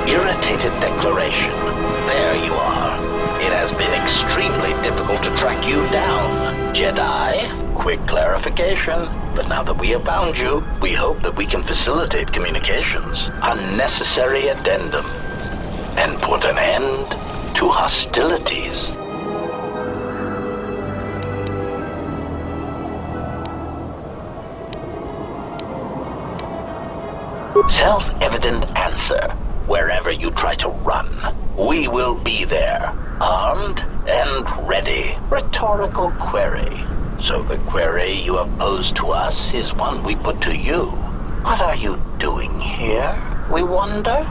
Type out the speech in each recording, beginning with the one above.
irritated declaration. There you are. It has been extremely difficult to track you down, Jedi. Quick clarification. But now that we have found you, we hope that we can facilitate communications. Unnecessary addendum. And put an end to hostilities. Self-evident answer. Wherever you try to run, we will be there, armed and ready. Rhetorical query. So the query you have posed to us is one we put to you. What are you doing here, we wonder?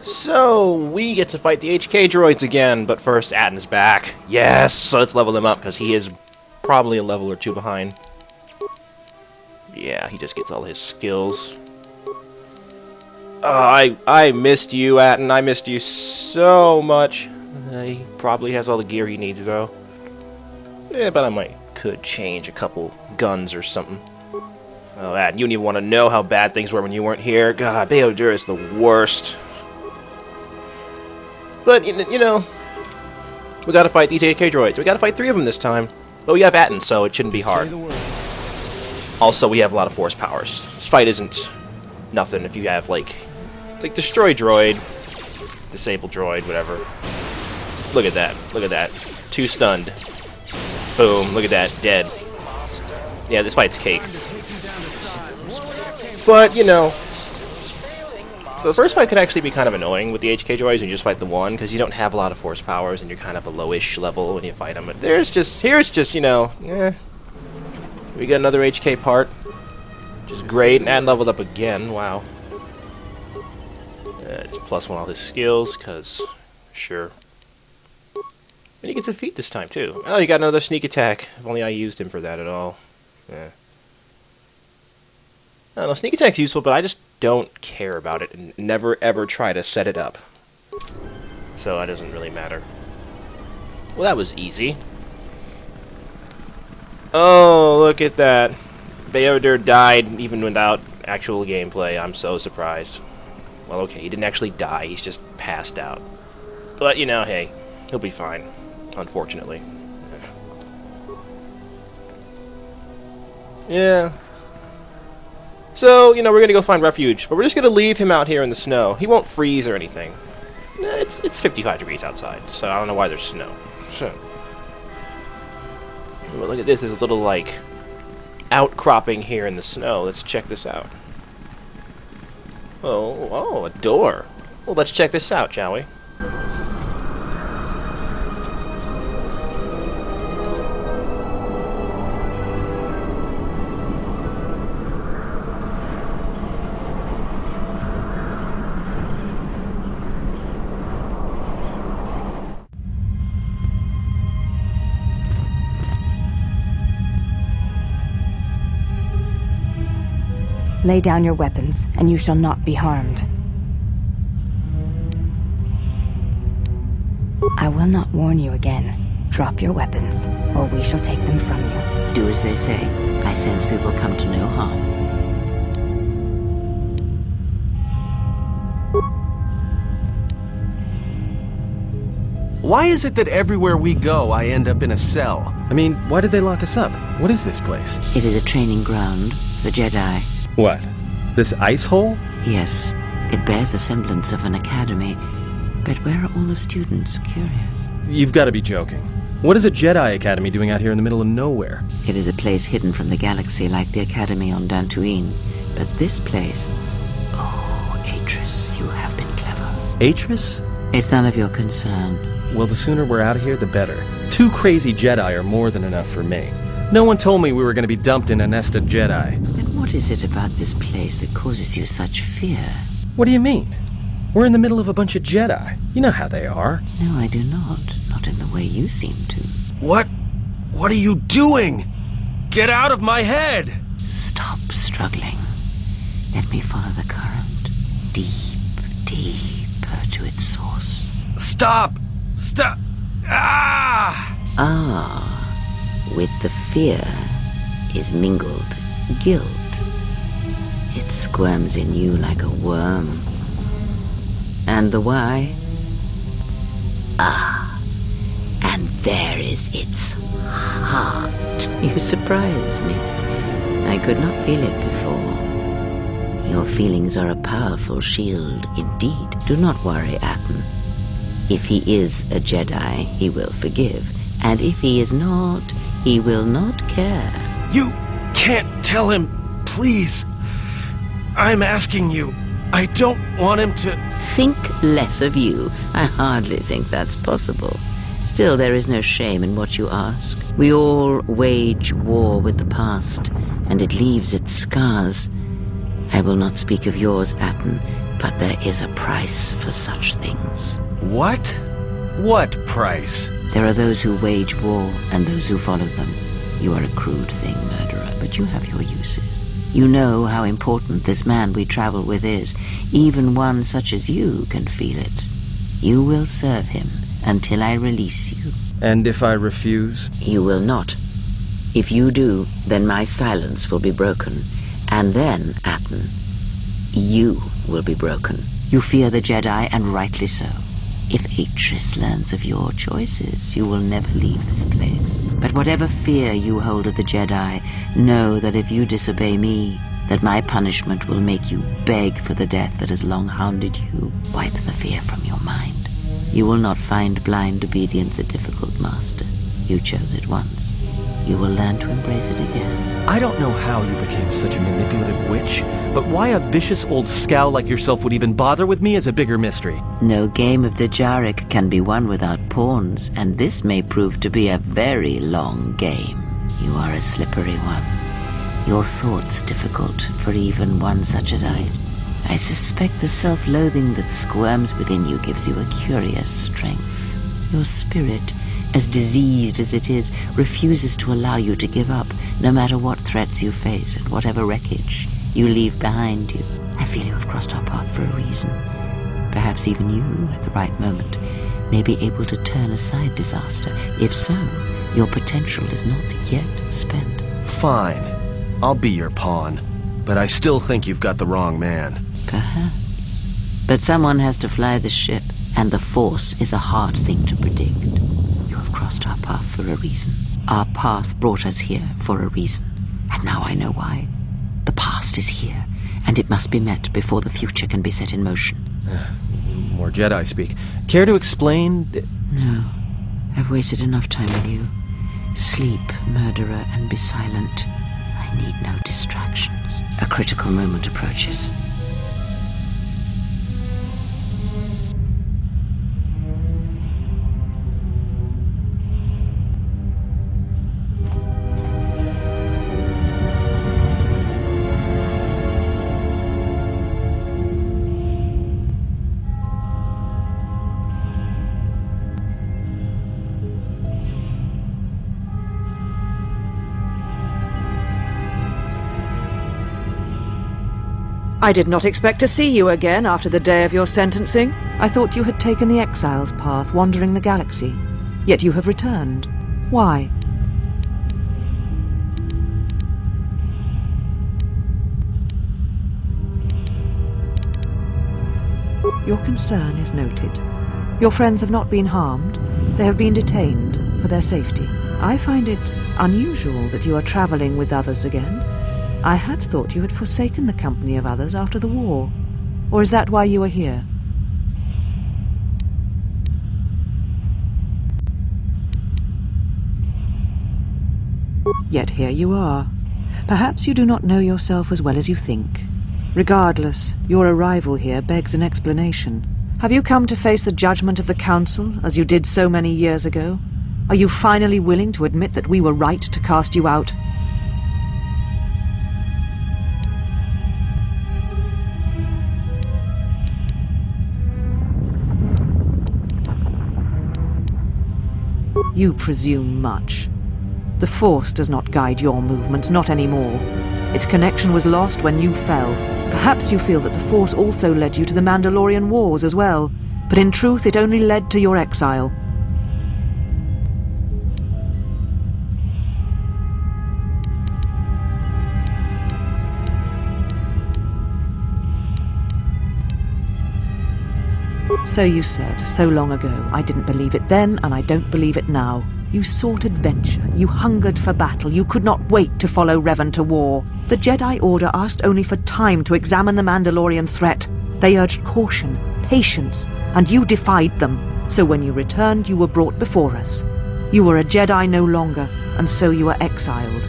So, we get to fight the HK droids again, but first Atton's back. Yes, so let's level him up, because he is probably a level or two behind. Yeah, he just gets all his skills. I missed you, Atton. I missed you so much. He probably has all the gear he needs, though. Yeah, but I could change a couple guns or something. Oh, Atton, you don't even want to know how bad things were when you weren't here. God, KotOR is the worst. But, you know, we gotta fight these 8K droids. We gotta fight 3 of them this time. But we have Atton, so it shouldn't be hard. Also, we have a lot of force powers. This fight isn't nothing if you have, like Destroy Droid, Disable Droid, whatever. Look at that. Look at that. 2 stunned. Boom. Look at that. Dead. Yeah, this fight's cake. But, you know, the first fight could actually be kind of annoying with the HK droids when you just fight the one, because you don't have a lot of force powers and you're kind of a lowish level when you fight them. But here it's just, you know, we got another HK part, which is great, and leveled up again. Wow. Just +1 all his skills, because, sure. And he gets a feat this time, too. Oh, you got another sneak attack. If only I used him for that at all. Yeah. I don't know, sneak attack's useful, but I just don't care about it and never ever try to set it up. So that doesn't really matter. Well, that was easy. Oh, look at that. KotOR died even without actual gameplay. I'm so surprised. Well, okay, he didn't actually die. He's just passed out. But, you know, hey, he'll be fine. Unfortunately. Yeah. So, you know, we're gonna go find refuge, but we're just gonna leave him out here in the snow. He won't freeze or anything. It's 55 degrees outside, so I don't know why there's snow. So, well, look at this. There's a little, like, outcropping here in the snow. Let's check this out. Oh, a door. Well, let's check this out, shall we? Lay down your weapons, and you shall not be harmed. I will not warn you again. Drop your weapons, or we shall take them from you. Do as they say. I sense we will come to no harm. Why is it that everywhere we go, I end up in a cell? I mean, why did they lock us up? What is this place? It is a training ground for Jedi. What? This ice hole? Yes, it bears the semblance of an academy. But where are all the students? Curious. You've got to be joking. What is a Jedi Academy doing out here in the middle of nowhere? It is a place hidden from the galaxy like the Academy on Dantooine. But this place... Oh, Atris, you have been clever. Atris? It's none of your concern. Well, the sooner we're out of here, the better. 2 crazy Jedi are more than enough for me. No one told me we were going to be dumped in a nest of Jedi. And what is it about this place that causes you such fear? What do you mean? We're in the middle of a bunch of Jedi. You know how they are. No, I do not. Not in the way you seem to. What? What are you doing? Get out of my head! Stop struggling. Let me follow the current. Deep, deeper to its source. Stop! Stop! Ah! Ah. With the fear is mingled guilt. It squirms in you like a worm. And the why? Ah, and there is its heart. You surprise me. I could not feel it before. Your feelings are a powerful shield indeed. Do not worry, Atten. If he is a Jedi, he will forgive. And if he is not, he will not care. You can't tell him, please. I'm asking you. I don't want him to... Think less of you. I hardly think that's possible. Still, there is no shame in what you ask. We all wage war with the past, and it leaves its scars. I will not speak of yours, Atten, but there is a price for such things. What? What price? There are those who wage war and those who follow them. You are a crude thing, murderer, but you have your uses. You know how important this man we travel with is. Even one such as you can feel it. You will serve him until I release you. And if I refuse? You will not. If you do, then my silence will be broken. And then, Atten, you will be broken. You fear the Jedi, and rightly so. If Atris learns of your choices, you will never leave this place. But whatever fear you hold of the Jedi, know that if you disobey me, that my punishment will make you beg for the death that has long hounded you. Wipe the fear from your mind. You will not find blind obedience a difficult master. You chose it once. You will learn to embrace it again. I don't know how you became such a manipulative witch, but why a vicious old scowl like yourself would even bother with me is a bigger mystery. No game of Dajaric can be won without pawns, and this may prove to be a very long game. You are a slippery one. Your thoughts difficult for even one such as I. I suspect the self-loathing that squirms within you gives you a curious strength. Your spirit, as diseased as it is, refuses to allow you to give up, no matter what threats you face and whatever wreckage you leave behind you. I feel you have crossed our path for a reason. Perhaps even you, at the right moment, may be able to turn aside disaster. If so, your potential is not yet spent. Fine. I'll be your pawn. But I still think you've got the wrong man. Perhaps. But someone has to fly the ship, and the Force is a hard thing to predict. You have crossed our path for a reason. Our path brought us here for a reason. And now I know why. The past is here, and it must be met before the future can be set in motion. More Jedi speak. Care to explain? No. I've wasted enough time with you. Sleep, murderer, and be silent. I need no distractions. A critical moment approaches. I did not expect to see you again after the day of your sentencing. I thought you had taken the exile's path, wandering the galaxy. Yet you have returned. Why? Your concern is noted. Your friends have not been harmed. They have been detained for their safety. I find it unusual that you are traveling with others again. I had thought you had forsaken the company of others after the war. Or is that why you are here? Yet here you are. Perhaps you do not know yourself as well as you think. Regardless, your arrival here begs an explanation. Have you come to face the judgment of the Council, as you did so many years ago? Are you finally willing to admit that we were right to cast you out? You presume much. The Force does not guide your movements, not anymore. Its connection was lost when you fell. Perhaps you feel that the Force also led you to the Mandalorian Wars as well, but in truth it only led to your exile. So you said, so long ago. I didn't believe it then, and I don't believe it now. You sought adventure. You hungered for battle. You could not wait to follow Revan to war. The Jedi Order asked only for time to examine the Mandalorian threat. They urged caution, patience, and you defied them. So when you returned, you were brought before us. You were a Jedi no longer, and so you were exiled.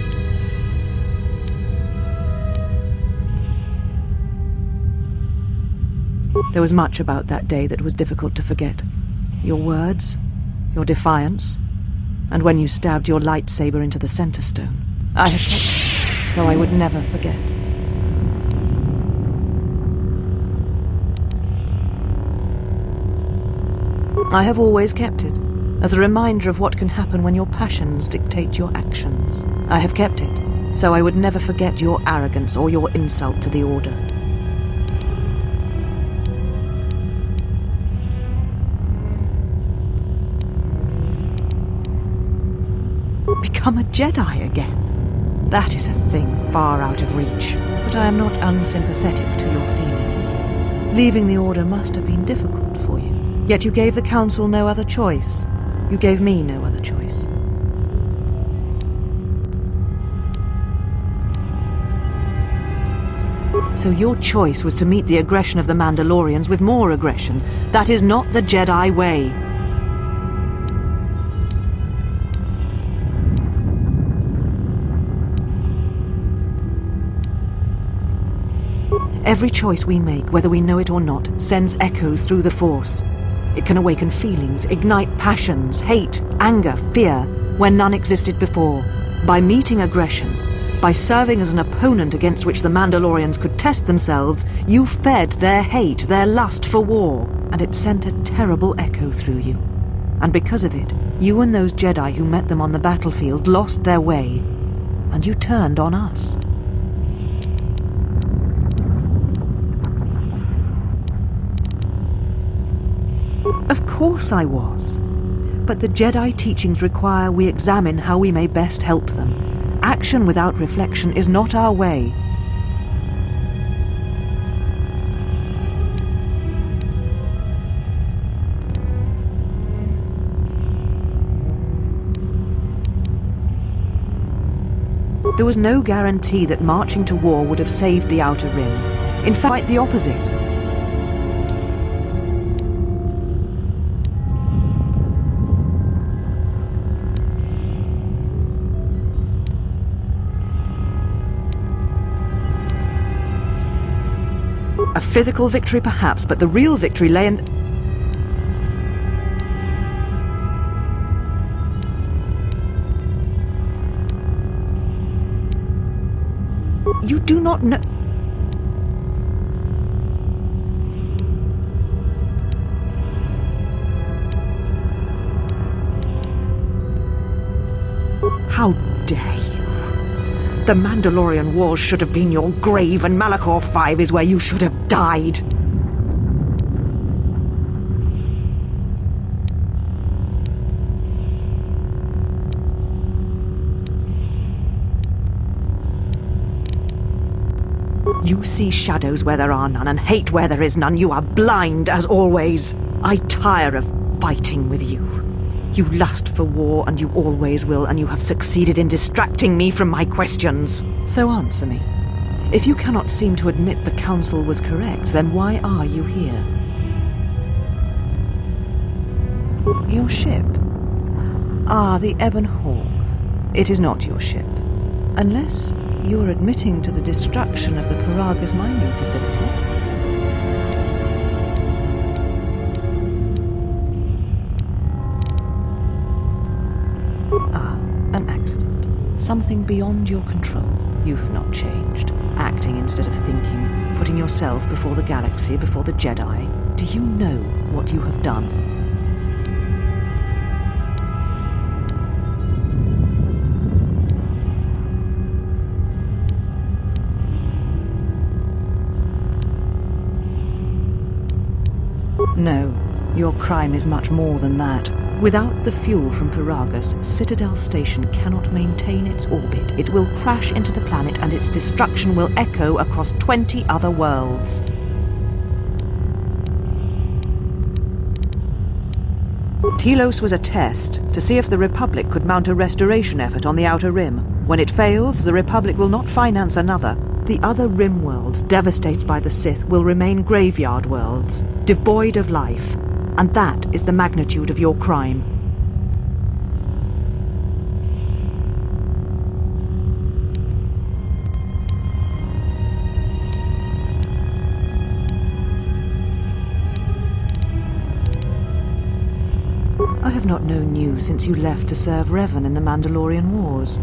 There was much about that day that was difficult to forget. Your words, your defiance, and when you stabbed your lightsaber into the center stone. I have kept it, so I would never forget. I have always kept it, as a reminder of what can happen when your passions dictate your actions. I have kept it, so I would never forget your arrogance or your insult to the Order. Become a Jedi again. That is a thing far out of reach, but I am not unsympathetic to your feelings. Leaving the Order must have been difficult for you. Yet you gave the Council no other choice. You gave me no other choice. So your choice was to meet the aggression of the Mandalorians with more aggression. That is not the Jedi way. Every choice we make, whether we know it or not, sends echoes through the Force. It can awaken feelings, ignite passions, hate, anger, fear, where none existed before. By meeting aggression, by serving as an opponent against which the Mandalorians could test themselves, you fed their hate, their lust for war, and it sent a terrible echo through you. And because of it, you and those Jedi who met them on the battlefield lost their way, and you turned on us. Of course I was. But the Jedi teachings require we examine how we may best help them. Action without reflection is not our way. There was no guarantee that marching to war would have saved the Outer Rim. In fact, quite the opposite. A physical victory perhaps, but the real victory lay in... You do not know... How dare you? The Mandalorian Wars should have been your grave, and Malachor 5 is where you should have died. You see shadows where there are none, and hate where there is none. You are blind, as always. I tire of fighting with you. You lust for war, and you always will, and you have succeeded in distracting me from my questions. So answer me. If you cannot seem to admit the Council was correct, then why are you here? Your ship? Ah, the Ebon Hawk. It is not your ship. Unless you are admitting to the destruction of the Paragas mining facility. An accident. Something beyond your control. You have not changed. Acting instead of thinking, putting yourself before the galaxy, before the Jedi. Do you know what you have done? No, your crime is much more than that. Without the fuel from Paragas, Citadel Station cannot maintain its orbit. It will crash into the planet, and its destruction will echo across 20 other worlds. Telos was a test to see if the Republic could mount a restoration effort on the Outer Rim. When it fails, the Republic will not finance another. The other Rim worlds devastated by the Sith will remain graveyard worlds, devoid of life. And that is the magnitude of your crime. I have not known you since you left to serve Revan in the Mandalorian Wars.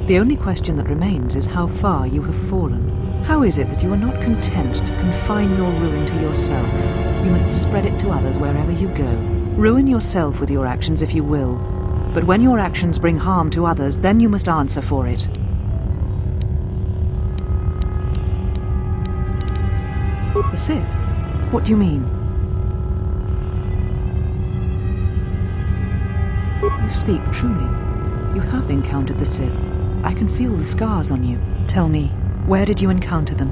The only question that remains is how far you have fallen. How is it that you are not content to confine your ruin to yourself? You must spread it to others wherever you go. Ruin yourself with your actions if you will, but when your actions bring harm to others, then you must answer for it. The Sith? What do you mean? You speak truly. You have encountered the Sith. I can feel the scars on you. Tell me, where did you encounter them?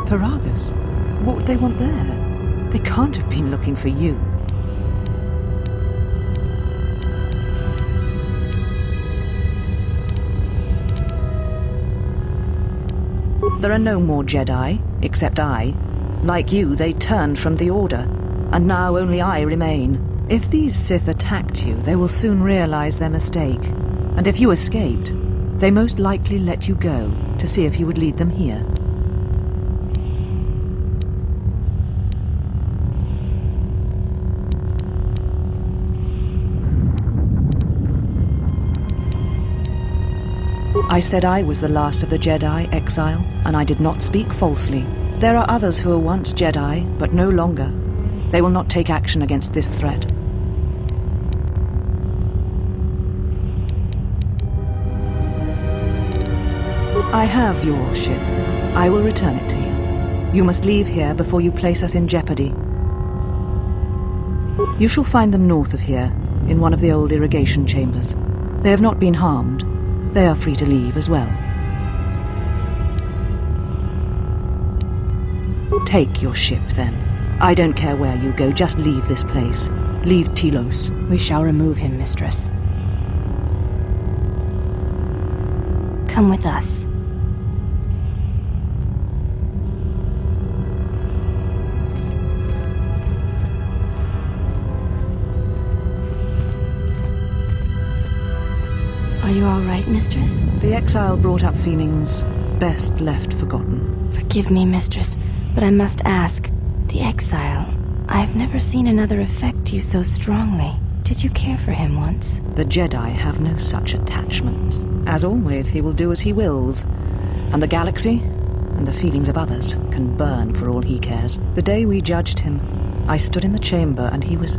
Paragus? What would they want there? They can't have been looking for you. There are no more Jedi, except I. Like you, they turned from the Order, and now only I remain. If these Sith attacked you, they will soon realize their mistake. And if you escaped, they most likely let you go to see if you would lead them here. I said I was the last of the Jedi, Exile, and I did not speak falsely. There are others who were once Jedi, but no longer. They will not take action against this threat. I have your ship. I will return it to you. You must leave here before you place us in jeopardy. You shall find them north of here, in one of the old irrigation chambers. They have not been harmed. They are free to leave as well. Take your ship, then. I don't care where you go, just leave this place. Leave Telos. We shall remove him, Mistress. Come with us. Are you all right, Mistress? The exile brought up feelings best left forgotten. Forgive me, Mistress, but I must ask. The exile, I've never seen another affect you so strongly. Did you care for him once? The Jedi have no such attachment. As always, he will do as he wills. And the galaxy, and the feelings of others, can burn for all he cares. The day we judged him, I stood in the chamber and he was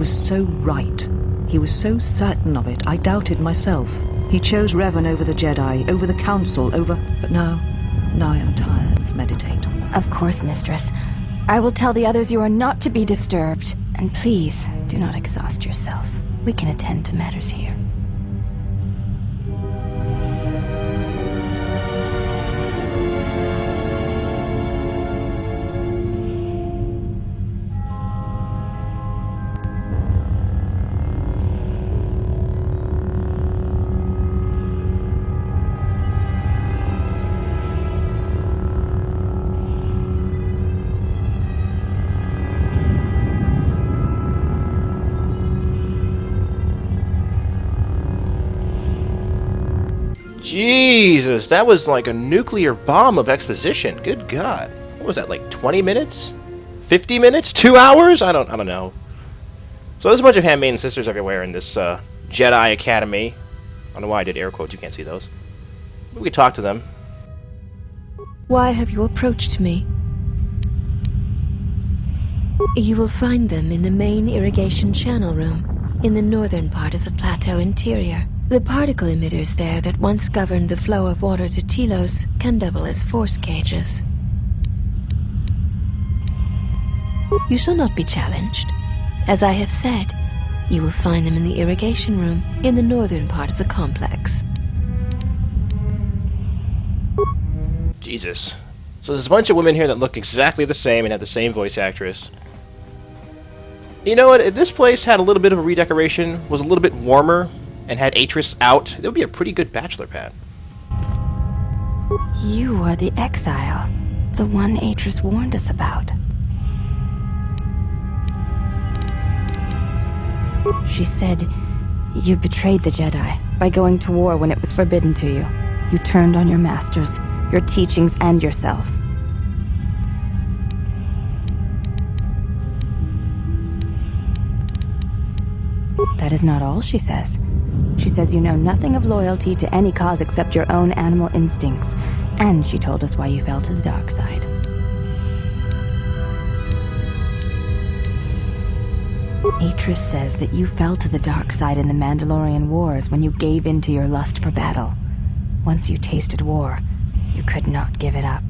so right. He was so certain of it, I doubted myself. He chose Revan over the Jedi, over the Council, over... But now I am tired. Let's meditate. Of course, Mistress. I will tell the others you are not to be disturbed. And please, do not exhaust yourself. We can attend to matters here. Jesus, that was like a nuclear bomb of exposition. Good God. What was that, like 20 minutes? 50 minutes? 2 hours? I don't know. So there's a bunch of handmaiden sisters everywhere in this Jedi Academy. I don't know why I did air quotes, you can't see those. But we could talk to them. Why have you approached me? You will find them in the main irrigation channel room, in the northern part of the plateau interior. The particle emitters there that once governed the flow of water to Telos can double as force cages. You shall not be challenged. As I have said, you will find them in the irrigation room in the northern part of the complex. Jesus. So there's a bunch of women here that look exactly the same and have the same voice actress. You know what? If this place had a little bit of a redecoration, was a little bit warmer, and had Atris out, it would be a pretty good bachelor pad. You are the exile, the one Atris warned us about. She said you betrayed the Jedi by going to war when it was forbidden to you. You turned on your masters, your teachings, and yourself. That is not all she says. She says you know nothing of loyalty to any cause except your own animal instincts, and she told us why you fell to the dark side. Atris says that you fell to the dark side in the Mandalorian Wars when you gave in to your lust for battle. Once you tasted war, you could not give it up.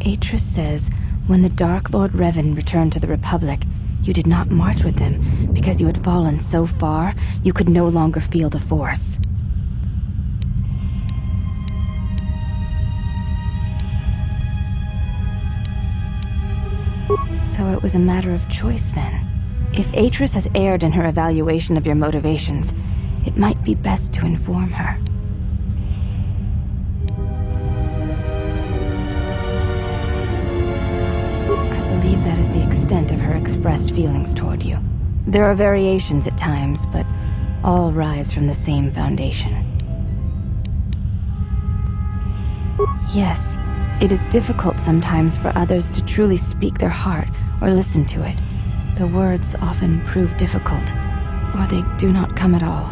Atris says when the Dark Lord Revan returned to the Republic, you did not march with them because you had fallen so far you could no longer feel the Force. So it was a matter of choice then. If Atris has erred in her evaluation of your motivations, it might be best to inform her. I believe that is the extent of her expressed feelings toward you. There are variations at times, but all rise from the same foundation. Yes, it is difficult sometimes for others to truly speak their heart or listen to it. The words often prove difficult, or they do not come at all.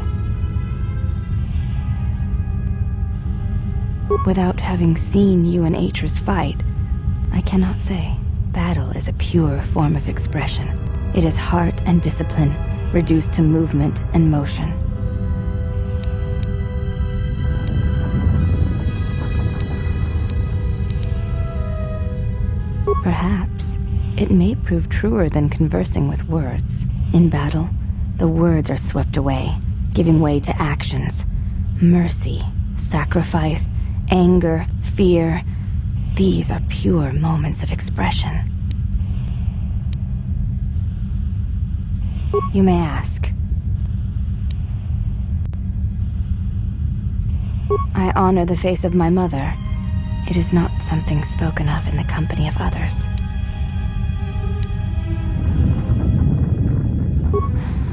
Without having seen you and Atris fight, I cannot say. Battle is a pure form of expression. It is heart and discipline, reduced to movement and motion. Perhaps it may prove truer than conversing with words. In battle, the words are swept away, giving way to actions. Mercy, sacrifice, anger, fear. These are pure moments of expression. You may ask. I honor the face of my mother. It is not something spoken of in the company of others.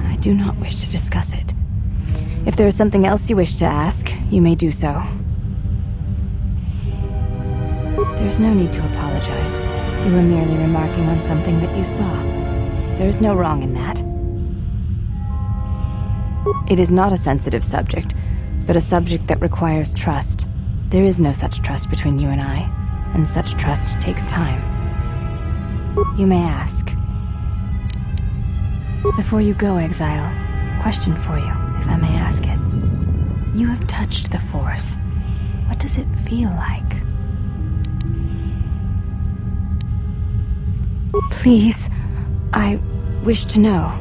I do not wish to discuss it. If there is something else you wish to ask, you may do so. There is no need to apologize. You were merely remarking on something that you saw. There is no wrong in that. It is not a sensitive subject, but a subject that requires trust. There is no such trust between you and I, and such trust takes time. You may ask. Before you go, Exile, question for you, if I may ask it. You have touched the Force. What does it feel like? Please, I wish to know.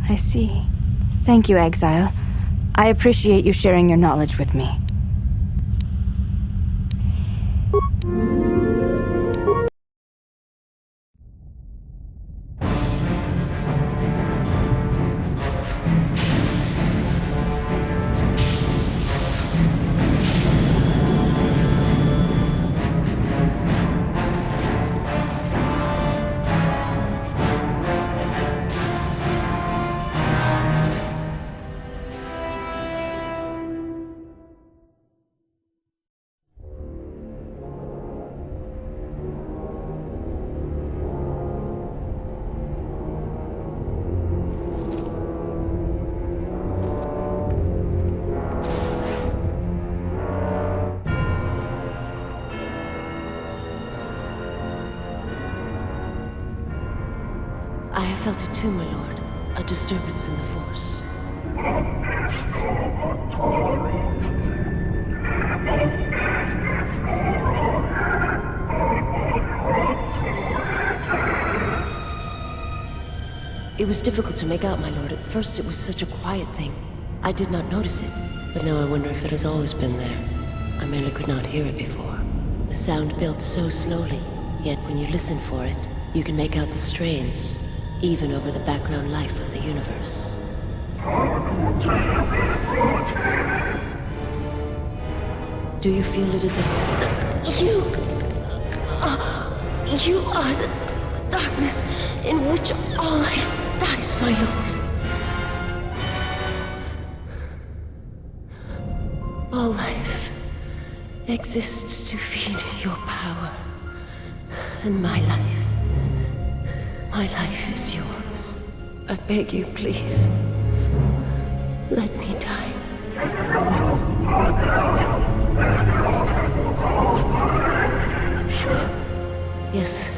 I see. Thank you, Exile. I appreciate you sharing your knowledge with me. I have felt it too, my lord. A disturbance in the Force. It was difficult to make out, my lord. At first it was such a quiet thing. I did not notice it. But now I wonder if it has always been there. I merely could not hear it before. The sound built so slowly, yet when you listen for it, you can make out the strains, even over the background life of the universe. Do you feel it is a... You are the darkness in which all life dies, my lord. All life exists to feed your power. And my life is yours. I beg you, please. Let me die. Yes,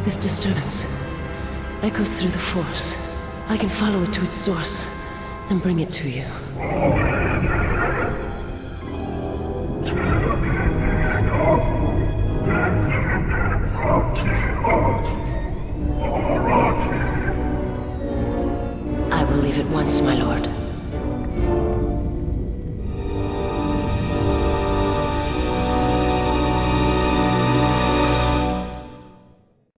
this disturbance echoes through the Force. I can follow it to its source and bring it to you. I will leave at once, my lord.